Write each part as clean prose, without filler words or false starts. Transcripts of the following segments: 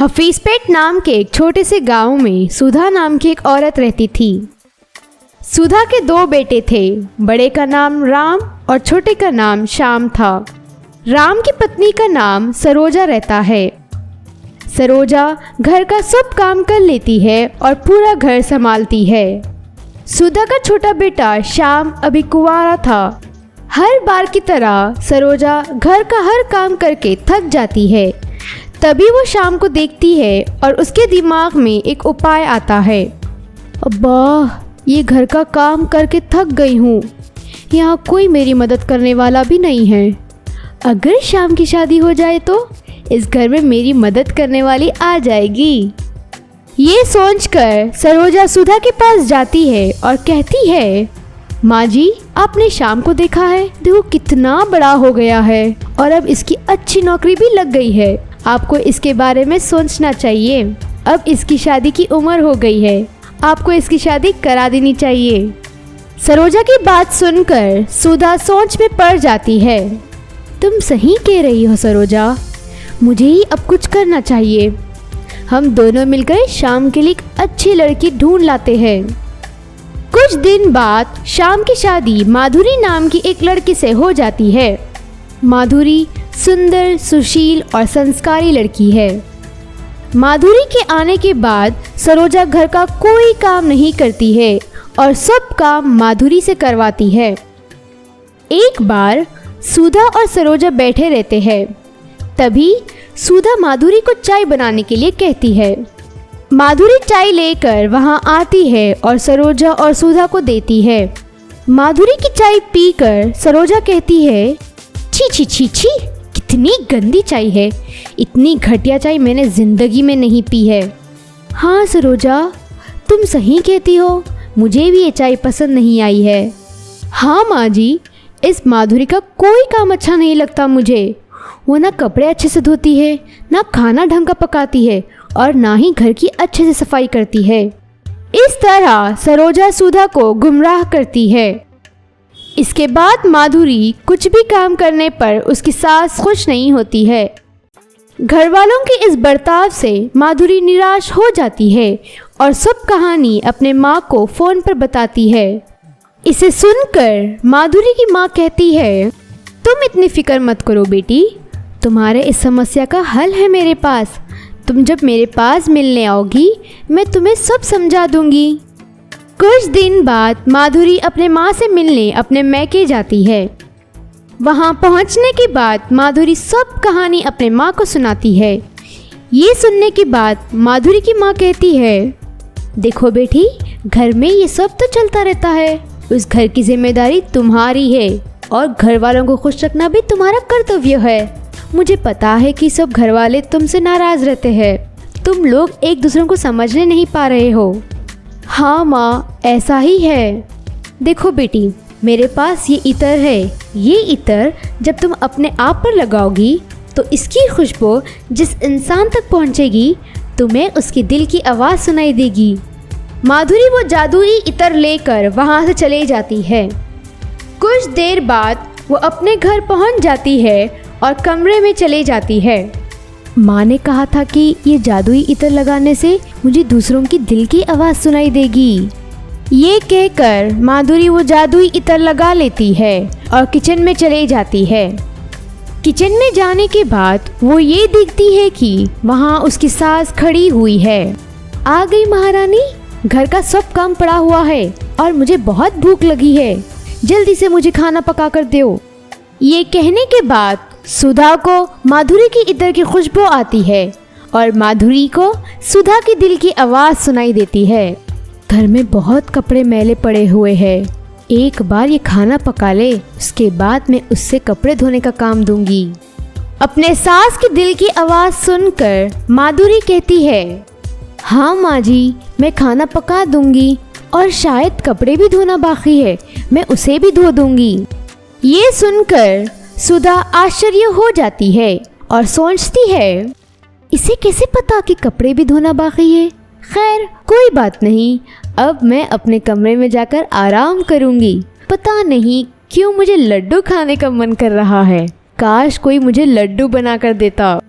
हफीजपेट नाम के एक छोटे से गांव में सुधा नाम की एक औरत रहती थी। सुधा के 2 बेटे थे। बड़े का नाम राम और छोटे का नाम श्याम था। राम की पत्नी का नाम सरोजा रहता है। सरोजा घर का सब काम कर लेती है और पूरा घर संभालती है। सुधा का छोटा बेटा श्याम अभी कुंवारा था। हर बार की तरह सरोजा घर का हर काम करके थक जाती है। तभी वो शाम को देखती है और उसके दिमाग में एक उपाय आता है। अब्बा, ये घर का काम करके थक गई हूँ। यहाँ कोई मेरी मदद करने वाला भी नहीं है। अगर शाम की शादी हो जाए तो इस घर में मेरी मदद करने वाली आ जाएगी। ये सोचकर सरोजा सुधा के पास जाती है और कहती है, माँ जी, आपने शाम को देखा है? देखो कितना बड़ा हो गया है और अब इसकी अच्छी नौकरी भी लग गई है। आपको इसके बारे में सोचना चाहिए। अब इसकी शादी की उम्र हो गई है। आपको इसकी शादी करा देनी चाहिए। सरोजा की बात सुनकर सुधा सोच में पड़ जाती है। तुम सही कह रही हो सरोजा, मुझे ही अब कुछ करना चाहिए। हम दोनों मिलकर शाम के लिए एक अच्छी लड़की ढूंढ लाते हैं। कुछ दिन बाद शाम की शादी माधुरी नाम की एक लड़की से हो जाती है। माधुरी सुंदर, सुशील और संस्कारी लड़की है। माधुरी के आने के बाद सरोजा घर का कोई काम नहीं करती है और सब काम माधुरी से करवाती है। एक बार सुधा और सरोजा बैठे रहते हैं। तभी सुधा माधुरी को चाय बनाने के लिए कहती है। माधुरी चाय लेकर वहां आती है और सरोजा और सुधा को देती है। माधुरी की चाय पीकर सरोजा कहती है, छी छी छी छी, कितनी गंदी चाय है। इतनी घटिया चाय मैंने ज़िंदगी में नहीं पी है। हाँ सरोजा, तुम सही कहती हो। मुझे भी ये चाय पसंद नहीं आई है। हाँ माँ जी, इस माधुरी का कोई काम अच्छा नहीं लगता मुझे। वो ना कपड़े अच्छे से धोती है, ना खाना ढंग का पकाती है और ना ही घर की अच्छे से सफाई करती है। इस तरह सरोजा सुधा को गुमराह करती है। इसके बाद माधुरी कुछ भी काम करने पर उसकी सास खुश नहीं होती है। घर वालों के इस बर्ताव से माधुरी निराश हो जाती है और सब कहानी अपने माँ को फ़ोन पर बताती है। इसे सुनकर माधुरी की माँ कहती है, तुम इतनी फिक्र मत करो बेटी, तुम्हारे इस समस्या का हल है मेरे पास। तुम जब मेरे पास मिलने आओगी मैं तुम्हें सब समझा दूंगी। कुछ दिन बाद माधुरी अपने माँ से मिलने अपने मैके जाती है। वहाँ पहुँचने के बाद माधुरी सब कहानी अपने माँ को सुनाती है। ये सुनने के बाद माधुरी की माँ कहती है, देखो बेटी, घर में ये सब तो चलता रहता है। उस घर की जिम्मेदारी तुम्हारी है और घर वालों को खुश रखना भी तुम्हारा कर्तव्य है। मुझे पता है कि सब घर वाले तुमसे नाराज़ रहते हैं। तुम लोग एक दूसरे को समझने नहीं पा रहे हो। हाँ माँ, ऐसा ही है। देखो बेटी, मेरे पास ये इत्र है। ये इत्र जब तुम अपने आप पर लगाओगी तो इसकी खुशबू जिस इंसान तक पहुँचेगी तुम्हें उसके दिल की आवाज़ सुनाई देगी। माधुरी वो जादुई इत्र लेकर वहाँ से चले जाती है। कुछ देर बाद वो अपने घर पहुँच जाती है और कमरे में चले जाती है। माँ ने कहा था कि ये जादुई इत्र लगाने से मुझे दूसरों की दिल की आवाज़ सुनाई देगी। ये कहकर माधुरी वो जादुई इत्र लगा लेती है और किचन में चले जाती है। किचन में जाने के बाद वो ये देखती है कि वहाँ उसकी सास खड़ी हुई है। आ गई महारानी, घर का सब काम पड़ा हुआ है और मुझे बहुत भूख लगी है। जल्दी से मुझे खाना पका कर दो। ये कहने के बाद सुधा को माधुरी की इत्र की खुशबू आती है और माधुरी को सुधा की दिल की आवाज़ सुनाई देती है। घर में बहुत कपड़े मैले पड़े हुए हैं। एक बार ये खाना पका ले, उसके बाद मैं उससे कपड़े धोने का काम दूंगी। अपने सास की दिल की आवाज़ सुनकर माधुरी कहती है, हाँ माँ जी, मैं खाना पका दूंगी और शायद कपड़े भी धोना बाकी है, मैं उसे भी धो दूंगी। ये सुनकर सुधा आश्चर्य हो जाती है और सोचती है, इसे कैसे पता कि कपड़े भी धोना बाकी है। खैर कोई बात नहीं, अब मैं अपने कमरे में जाकर आराम करूंगी। पता नहीं क्यों मुझे लड्डू खाने का मन कर रहा है। काश कोई मुझे लड्डू बना कर देता।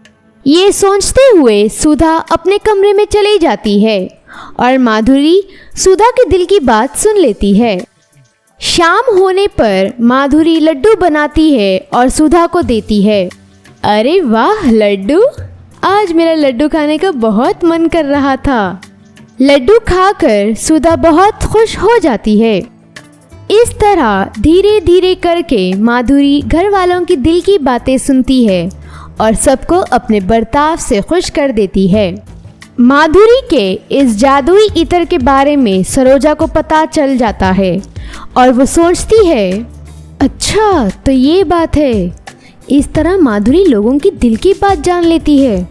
ये सोचते हुए सुधा अपने कमरे में चली जाती है और माधुरी सुधा के दिल की बात सुन लेती है। शाम होने पर माधुरी लड्डू बनाती है और सुधा को देती है। अरे वाह लड्डू, आज मेरा लड्डू खाने का बहुत मन कर रहा था। लड्डू खाकर सुधा बहुत खुश हो जाती है। इस तरह धीरे धीरे करके माधुरी घर वालों की दिल की बातें सुनती है और सबको अपने बर्ताव से खुश कर देती है। माधुरी के इस जादुई इत्र के बारे में सरोजा को पता चल जाता है और वो सोचती है, अच्छा तो ये बात है। इस तरह माधुरी लोगों की दिल की बात जान लेती है।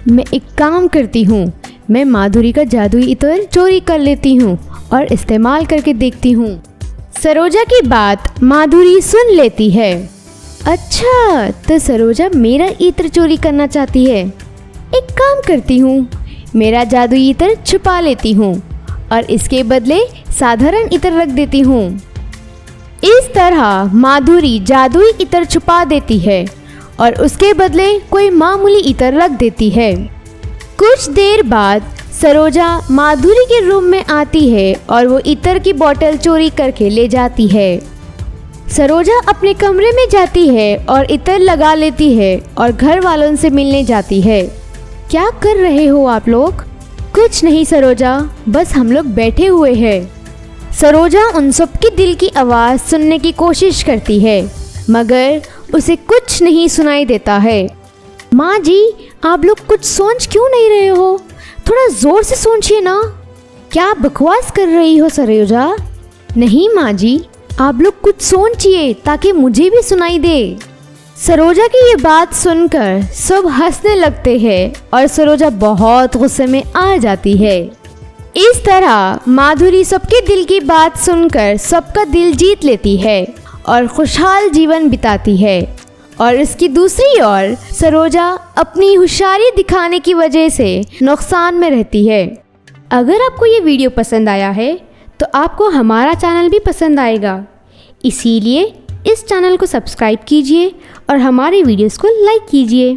मैं एक काम करती हूँ, मैं माधुरी का जादुई इत्र चोरी कर लेती हूँ और इस्तेमाल करके देखती हूँ। सरोजा की बात माधुरी सुन लेती है। अच्छा तो सरोजा मेरा इत्र चोरी करना चाहती है। एक काम करती हूँ, मेरा जादुई इत्र छुपा लेती हूँ और इसके बदले साधारण इत्र रख देती हूँ। इस तरह माधुरी जादुई इत्र छुपा देती है और उसके बदले कोई मामूली इत्र रख देती है। कुछ देर बाद सरोजा माधुरी के रूम में आती है और वो इत्र की बोतल चोरी करके ले जाती है। सरोजा अपने कमरे में जाती है और इत्र लगा लेती है और घर वालों से मिलने जाती है। क्या कर रहे हो आप लोग? कुछ नहीं सरोजा, बस हम लोग बैठे हुए हैं। सरोजा उन सब की दिल की आवाज़ सुनने की कोशिश करती है मगर उसे कुछ नहीं सुनाई देता है। माँ जी, आप लोग कुछ सोच क्यों नहीं रहे हो? थोड़ा ज़ोर से सोचिए ना। क्या बकवास कर रही हो सरोजा? नहीं माँ जी, आप लोग कुछ सोचिए ताकि मुझे भी सुनाई दे। सरोजा की ये बात सुनकर सब हंसने लगते हैं और सरोजा बहुत गुस्से में आ जाती है। इस तरह माधुरी सबके दिल की बात सुनकर सबका दिल जीत लेती है और खुशहाल जीवन बिताती है। और इसकी दूसरी ओर सरोजा अपनी होशियारी दिखाने की वजह से नुकसान में रहती है। अगर आपको ये वीडियो पसंद आया है तो आपको हमारा चैनल भी पसंद आएगा, इसीलिए इस चैनल को सब्सक्राइब कीजिए और हमारे वीडियोस को लाइक कीजिए।